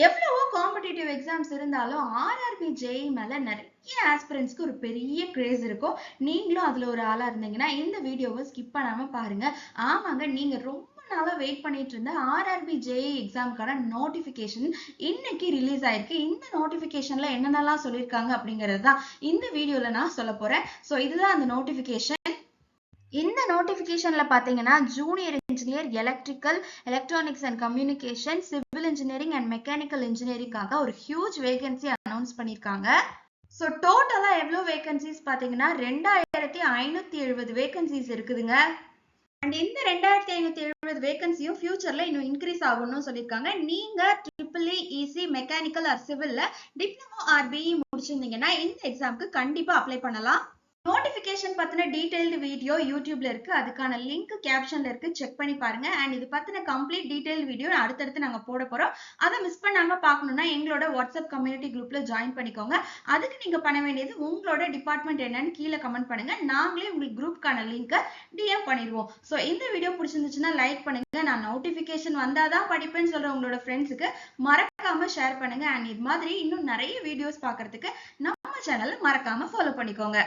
எவ்வளவோ competitive exams இருந்தாலும் RRB JE மேல நிறைய ஆஸ்பிரன்ஸ்க்கு ஒரு பெரிய கிரேஸ் இருக்கும். நீங்களும் அதுல ஒரு ஆளா இருந்தீங்கன்னா இந்த வீடியோவை ஸ்கிப் பண்ணாம பாருங்க. ஆமாங்க, நீங்க ரொம்ப நாளா வெயிட் பண்ணிட்டு இருந்த ஆர்ஆர்பி ஜேஇ எக்ஸாமுக்கான நோட்டிபிகேஷன் இன்னைக்கு ரிலீஸ் ஆயிருக்கு. இந்த நோட்டிபிகேஷன்ல என்னென்னலாம் சொல்லியிருக்காங்க அப்படிங்கிறது தான் இந்த வீடியோல நான் சொல்ல போறேன். ஸோ இதுதான் அந்த நோட்டிபிகேஷன். இந்த நோட்டிபிகேஷன்ல பாத்தீங்கன்னா junior engineer electrical, electronics and communication, civil engineering and mechanical இன்ஜினியரிங்காக ஒரு ஹியூஜ் வேகன்சி அனௌன்ஸ் பண்ணியிருக்காங்க. ஸோ டோட்டலா எவ்வளோ வேகன்சிஸ் பாத்தீங்கன்னா 2570 வேகன்சிஸ் இருக்குதுங்க. அண்ட் இந்த 2570 வேகன்சியும் ஃபியூச்சர்ல இன்னும் இன்க்ரீஸ் ஆகும்னு சொல்லியிருக்காங்க. நீங்க ட்ரிபிள்இ, இசி, மெக்கானிக்கல் ஆர் சிவில்ல டிப்ளமோ ஆர் பிஇ முடிச்சிருந்தீங்கன்னா இந்த எக்ஸாமுக்கு கண்டிப்பா அப்ளை பண்ணலாம். நோட்டிபிகேஷன் பத்தின டீடைல்டு வீடியோ யூடியூப்ல இருக்கு. அதுக்கான லிங்க் கேப்ஷன்ல இருக்கு, செக் பண்ணி பாருங்க. அண்ட் இது பத்தின கம்ப்ளீட் டீடைல் வீடியோ அடுத்தடுத்து நாங்க போட போறோம். அதை மிஸ் பண்ணாம பார்க்கணும்னா எங்களோட வாட்ஸ்அப் கம்யூனிட்டி குரூப்ல ஜாயின் பண்ணிக்கோங்க. அதுக்கு நீங்க பண்ண வேண்டியது உங்களோட டிபார்ட்மெண்ட் என்னன்னு கீழே கமெண்ட் பண்ணுங்க. நாங்களே உங்களுக்கு குரூப்கான லிங்கை டிஎம் பண்ணிடுவோம். ஸோ இந்த வீடியோ பிடிச்சிருந்துச்சுன்னா லைக் பண்ணுங்க. நான் நோட்டிபிகேஷன் வந்தாதான் படிப்பேன்னு சொல்ற உங்களோட ஃப்ரெண்ட்ஸுக்கு மறக்காம ஷேர் பண்ணுங்க. அண்ட் இது மாதிரி இன்னும் நிறைய வீடியோஸ் பார்க்கறதுக்கு நம்ம சேனலை மறக்காம ஃபாலோ பண்ணிக்கோங்க.